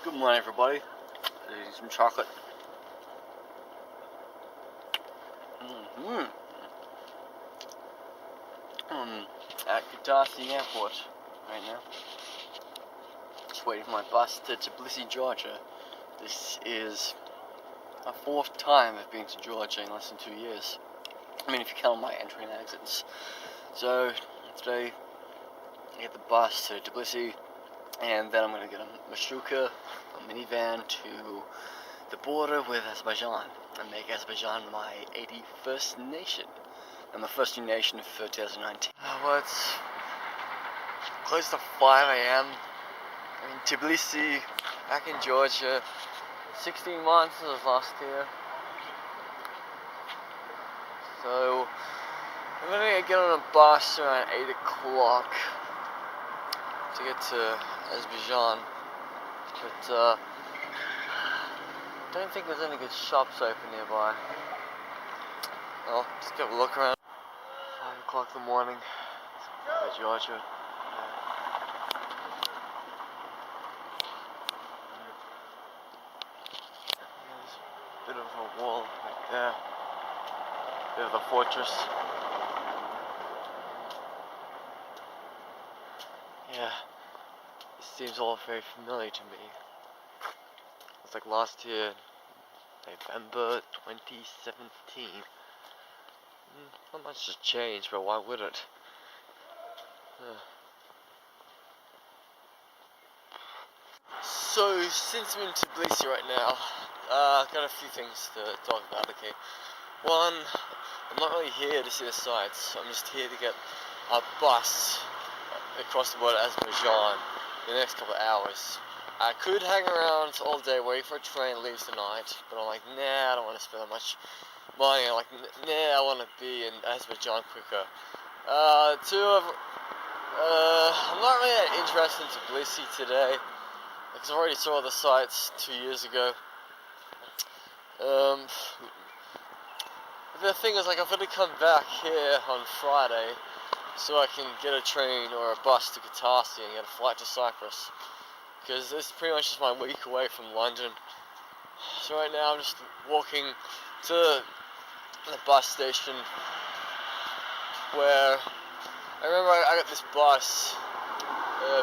Good morning, everybody. Eating some chocolate. At Kutaisi Airport right now. Just waiting for my bus to Tbilisi, Georgia. This is my 4th time I've been to Georgia in less than 2 years. I mean, if you count my entry and exits. So today I get the bus to Tbilisi, and then I'm going to get a mashruka, a minivan, to the border with Azerbaijan and make Azerbaijan my 81st nation. And the first new nation for 2019. Well, it's close to 5 a.m. in Tbilisi, back in Georgia. 16 months since I was last here. So I'm gonna get on a bus around 8 o'clock to get to Azerbaijan, but don't think there's any good shops open nearby. Well, just get a look around. 5 o'clock in the morning, Georgia. There's a bit of a wall right there. Bit of a fortress. Yeah, this seems all very familiar to me. It's like last year, November 2017. Not much has changed, but why would it? So, since I'm in Tbilisi right now, I've got a few things to talk about, okay? One, I'm not really here to see the sights. I'm just here to get a bus across the border to Azerbaijan in the next couple of hours. I could hang around all day waiting for a train that leaves tonight, but I'm like, nah, I don't want to spend that much money. I'm like, nah, I want to be in Azerbaijan quicker. I'm not really that interested in Tbilisi today, because I already saw the sights 2 years ago. The thing is, like, I've got to come back here on Friday so I can get a train or a bus to Kutaisi and get a flight to Cyprus, because this is pretty much just my week away from London. So right now I'm just walking to the bus station where I remember I got this bus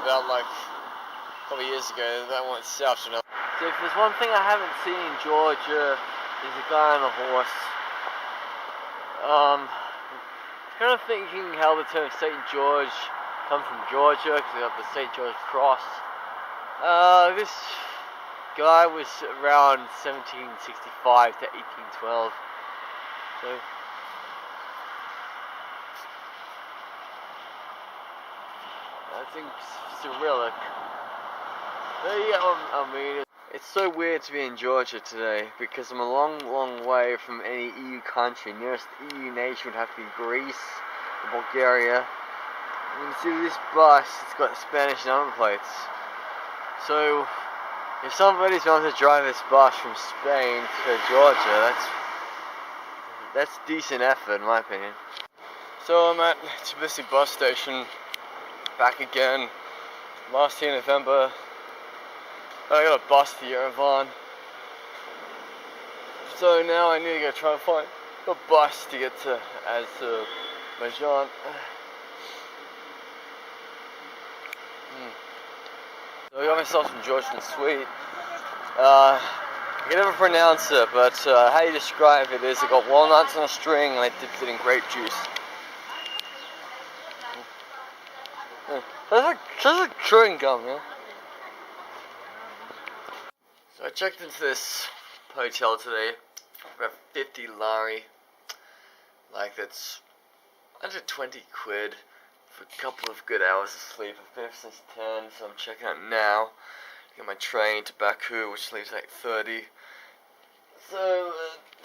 about like a couple of years ago that went south. So if there's one thing I haven't seen in Georgia, is a guy on a horse. Kind of thinking how the term St. George comes from Georgia, because they got the St. George Cross. This guy was around 1765 to 1812. So I think Cyrillic. I mean, it's so weird to be in Georgia today, because I'm a long way from any EU country. Nearest EU nation would have to be Greece or Bulgaria. You can see this bus, it's got Spanish number plates. So, if somebody's going to drive this bus from Spain to Georgia, that's decent effort in my opinion. So I'm at Tbilisi bus station, back again. Last year in November, I got a bus to Yerevan. So now I need to go try and find a bus to get to Azerbaijan. So I got myself some Georgian sweet. I can never pronounce it, but how you describe it is it got walnuts on a string and I dipped it in grape juice. That's like chewing gum, yeah? So I checked into this hotel today for about 50 lari. Like, that's under 20 quid for a couple of good hours of sleep. I've been up since 10, so I'm checking out now. Get my train to Baku, which leaves at 8:30. So,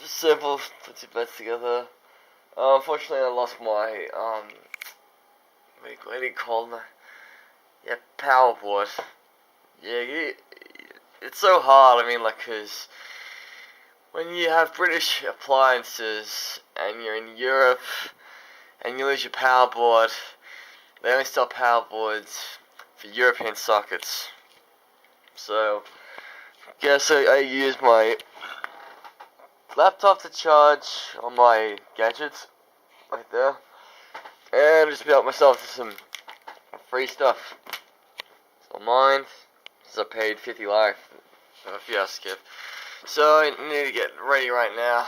just simple, put two beds together. Unfortunately, I lost my, what do you call it? Yeah, power board. Yeah, it's so hard, I mean, like, cause when you have British appliances, and you're in Europe, and you lose your power board, they only sell power boards for European sockets. So, Yeah, so I use my laptop to charge all my gadgets right there, and I just built myself to some free stuff. It's all mine, since I paid 50 life for a few skip. So I need to get ready right now.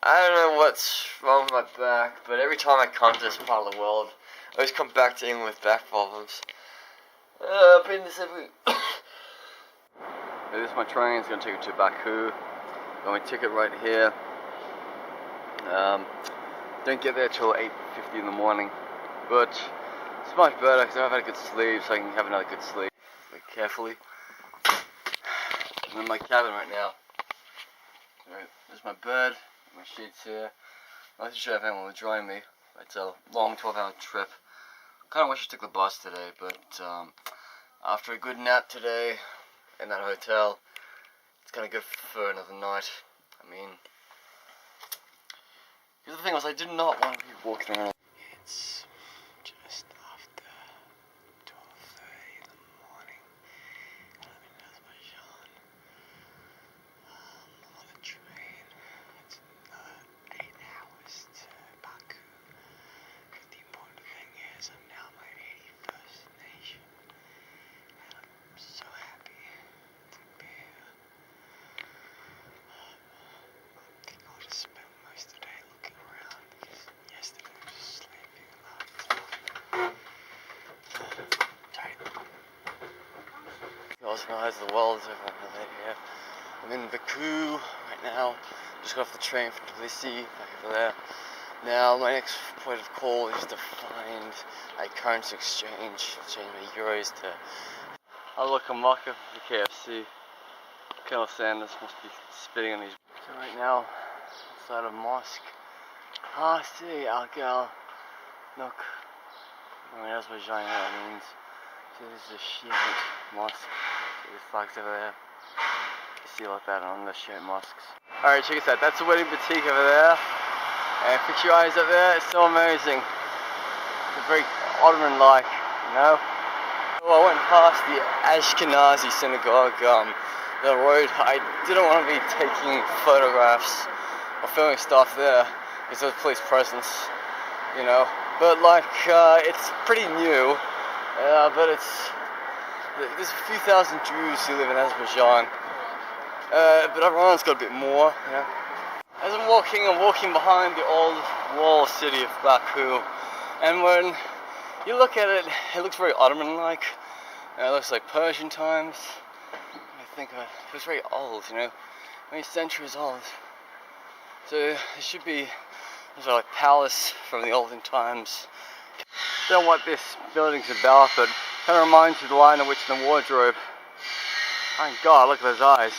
I don't know what's wrong with my back, but every time I come to this part of the world, I always come back to England with back problems. I've been this every. This is my train. It's gonna take me to Baku. Got my ticket right here. Don't get there till 8:50 in the morning, but it's much better because I've had a good sleep, so I can have another good sleep. Very carefully. I'm in my cabin right now. Alright, there's my bed, my sheets here. I'm not too sure if anyone will join me. It's a long 12-hour trip. Kind of wish I took the bus today, but after a good nap today in that hotel, it's kind of good for another night. I mean, because the thing was, I did not want to be walking around. It's just after 12:30 in the morning. I'm in Azerbaijan. I'm on the train. It's 8 hours to Baku. But the important thing is, I'm now my 81st nation. And I'm so happy to be here. I think I'll just spend most of the day looking around because yesterday I was just sleeping a lot. Tight. I also realize the world is over here. I'm in Baku right now. Just got off the train from Tbilisi, back over there. Now my next point of call is to find a currency exchange my euros to. Oh look, a mock-up of the KFC. Colonel Sanders must be spitting on these. So right now, inside a mosque. Ah, see, Al-Gal. Look. I mean, that's what that means. So this is a Shiite mosque. So there's flags over there. You see like that on the Shiite mosques. Alright, check this out. That's the wedding boutique over there. And fix your eyes up there. It's so amazing. It's very Ottoman-like, you know? Well, I went past the Ashkenazi synagogue, the road. I didn't want to be taking photographs or filming stuff there because there was police presence, you know. But like, it's pretty new, but there's a few thousand Jews who live in Azerbaijan, but everyone's got a bit more, you know. As I'm walking behind the old wall city of Baku, and when you look at it, it looks very Ottoman-like. It looks like Persian times. I think it was very old, you know, many centuries old. So it should be sort of like palace from the olden times. Don't know what this building's about, but it kind of reminds you of the line of which in the wardrobe. My God, look at those eyes.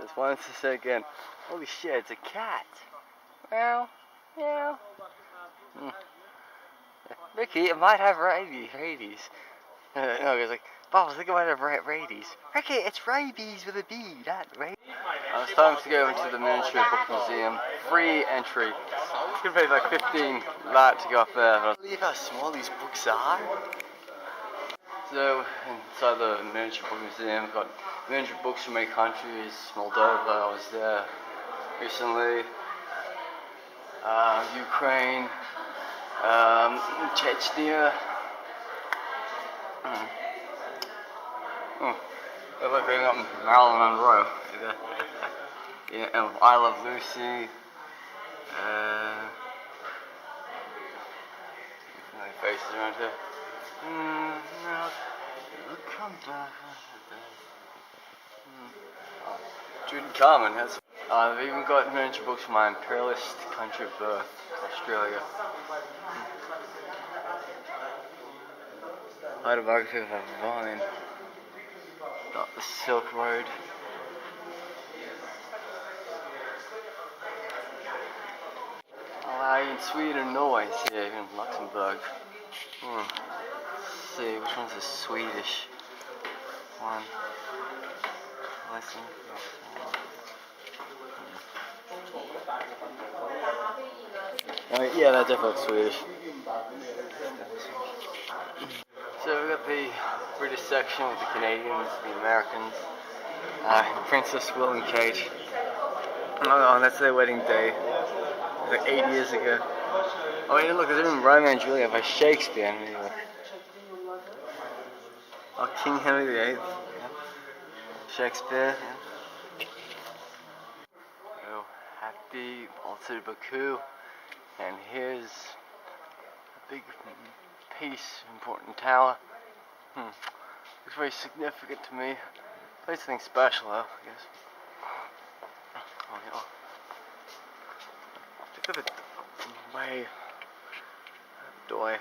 Just wanted to say again, holy shit, it's a cat. Meow, meow. Ricky, it might have rabies. No, he's like, Bob, I think it might have rabies. Ricky, it's rabies with a B, not rabies. It's time to go into the Miniature Book Museum. Free entry. You can pay like 15 lat to go up there. I believe how small these books are. So, inside the Miniature Book Museum, we've got miniature books from many countries. Moldova, I was there recently. Ukraine. Chechnya. They're like going up Marilyn Monroe. Yeah, I Love Lucy. My faces around here. No, come back. Judy Carmen has. They've even got miniature books from my imperialist country of birth, Australia. Autobiography of a vine. Got the Silk Road. In Sweden, Norway, yeah, even Luxembourg. Let's see, which one's the Swedish one? Yeah, that definitely looks Swedish. So we got the British section with the Canadians, the Americans, Princess Will and Kate. Oh, that's their wedding day. It was like 8 years ago. Oh, yeah, look, there's even Romeo and Juliet by Shakespeare. Anyway. Oh, King Henry VIII. Yeah. Shakespeare. Yeah. Oh, happy Trip To Baku. And here's a big piece, important tower. It's very significant to me. Plays something special though, I guess. Oh, yeah. Look at the way. Doy.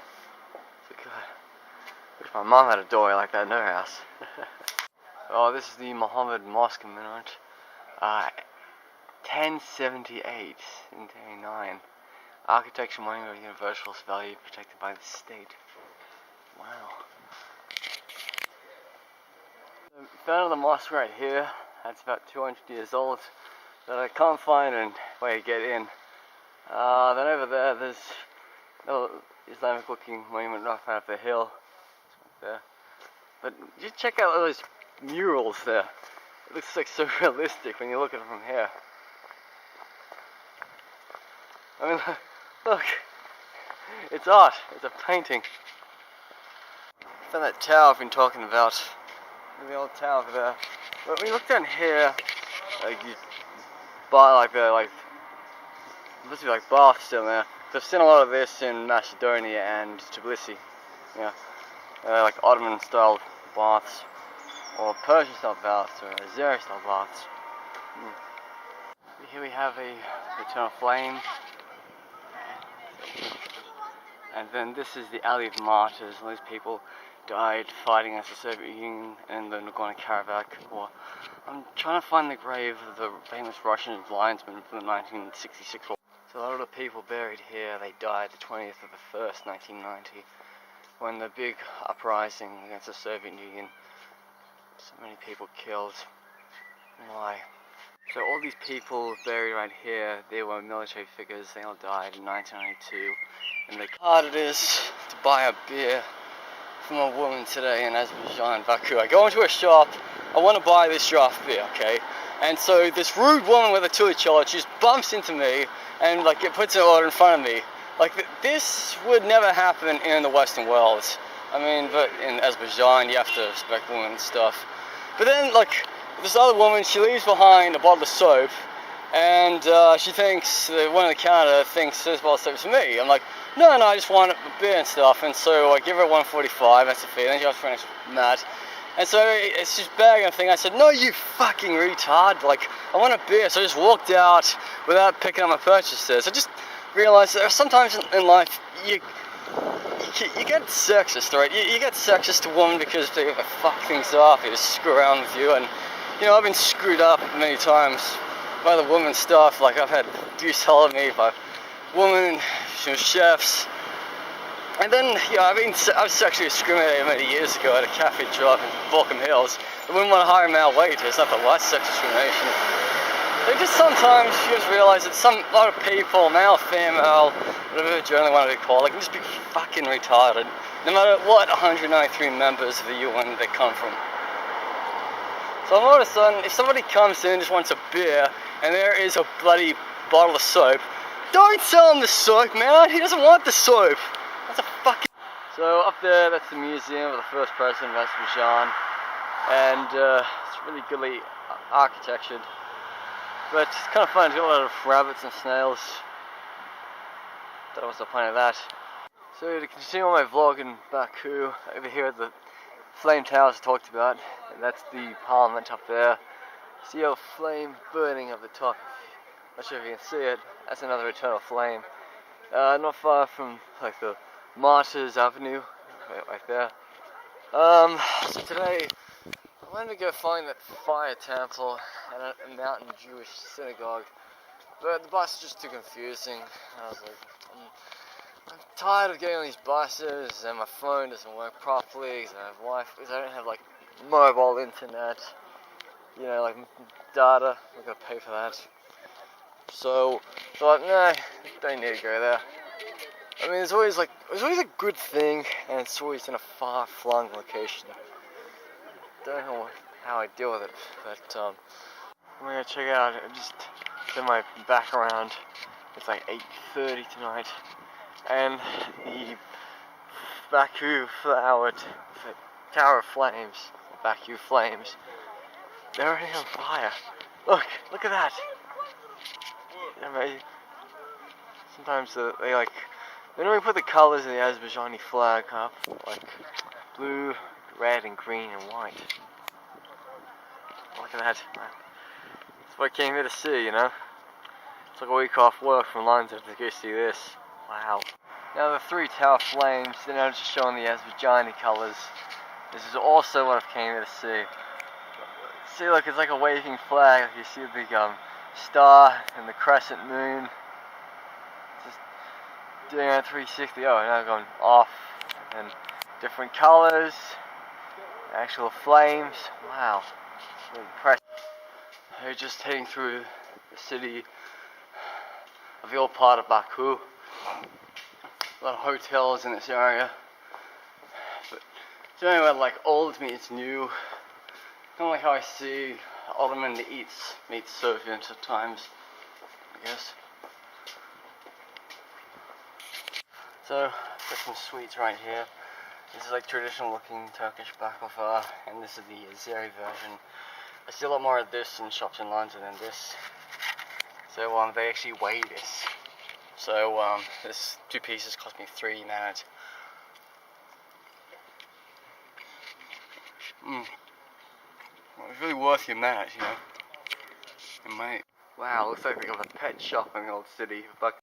Wish my mom had a doy like that in her house. Oh, this is the Muhammad Mosque minaret. 1078 in 89. Architecture monument of universal value protected by the state. Wow. Found the mosque right here. That's about 200 years old. That I can't find a way to get in. Then over there, there's no Islamic looking monument right up the hill. It's right there. But just check out all those murals there. It looks like so realistic when you look at it from here. I mean, look. It's art. It's a painting. I found that tower I've been talking about. The old tower over there. But when you look down here, like you buy must be like baths down there. So I've seen a lot of this in Macedonia and Tbilisi. Yeah, like Ottoman style baths, or Persian style baths, or Azeri style baths. Here we have a eternal flame. And then this is the Alley of Martyrs. All these people died fighting against the Soviet Union in the Nagorno-Karabakh war. I'm trying to find the grave of the famous Russian linesman from the 1966 war. So a lot of the people buried here, they died the 20th of the 1st, 1990, when the big uprising against the Soviet Union. So many people killed. Why? So all these people buried right here, they were military figures, they all died in 1992. And the hard it is to buy a beer from a woman today in Azerbaijan, Baku. I go into a shop, I want to buy this draft beer, okay? And so this rude woman with a tulichola just bumps into me and like it puts an order in front of me. Like this would never happen in the Western world. I mean, but in Azerbaijan you have to respect women and stuff. But then like this other woman, she leaves behind a bottle of soap, and she thinks, the one at the counter thinks this bottle of soap is for me. I'm like, no, I just want a beer and stuff, and so I give her $1.45, that's the fee, then she asks for an extra mat. And so it's just bagging a thing. I said, no, you fucking retard, like, I want a beer. So I just walked out without picking up my purchases. I just realized that sometimes in life, you get sexist, right? You get sexist to women because they fuck things up, they just screw around with you, and, you know, I've been screwed up many times by the woman stuff. Like, I've had abuse held at me by women, you know, chefs. And then, you know, I was sexually discriminated many years ago at a cafe job in Balcombe Hills. I wouldn't want to hire male waiters, not for less sex discrimination. They just sometimes, you just realize that a lot of people, male, female, whatever you generally want to be called, they can just be fucking retarded, no matter what 193 members of the UN they come from. So all of a sudden, if somebody comes in and just wants a beer, and there is a bloody bottle of soap, don't sell him the soap, man. He doesn't want the soap. That's a fucking... So up there, that's the museum of the first president of Azerbaijan, and it's really goodly architectured. But it's kind of fun to get a lot of rabbits and snails. Don't know what's the point of that. So to continue on my vlog in Baku, over here at the flame towers I talked about, and that's the parliament up there. See a flame burning up the top. Not sure if you can see it. That's another eternal flame. Not far from like the Martyrs Avenue, right there. So today I wanted to go find that fire temple and a mountain Jewish synagogue, but the bus is just too confusing. I was like, I'm tired of getting on these buses and my phone doesn't work properly because I have Wi-Fi, because I don't have like mobile internet, you know, like data. I'm gonna pay for that. So thought, nah, don't need to go there. I mean, it's always a good thing, and it's always in a far-flung location. Don't know how I deal with it, but I'm gonna check it out. Just in my background, it's like 8:30 tonight, and the Baku Tower of Flames, Baku Flames, they're already on fire. Look at that. Amazing. Sometimes they don't even put the colors of the Azerbaijani flag up, like blue, red, and green, and white. Look at that. That's what I came here to see, you know? It's like a week off work from London to go see this. Wow. Now the 3 tower flames, they're now just showing the Azerbaijani colors. This is also what I came here to see. See, look, it's like a waving flag. You see a big star and the crescent moon. Just doing a 360. Oh, now going off. And different colors. Actual flames. Wow. Really impressive. They're just heading through the city of the old part of Baku. A lot of hotels in this area. But it's anyway, like old meets new. Kind of like how I see Ottoman meets Soviet at times, I guess. So, got some sweets right here. This is like traditional looking Turkish baklava, and this is the Azeri version. I see a lot more of this in shops in London than this. So they actually weigh this. So this 2 pieces cost me 3 manat. Well, it's really worth your manat, you know. It might. Wow, looks like they got a pet shop in the old city.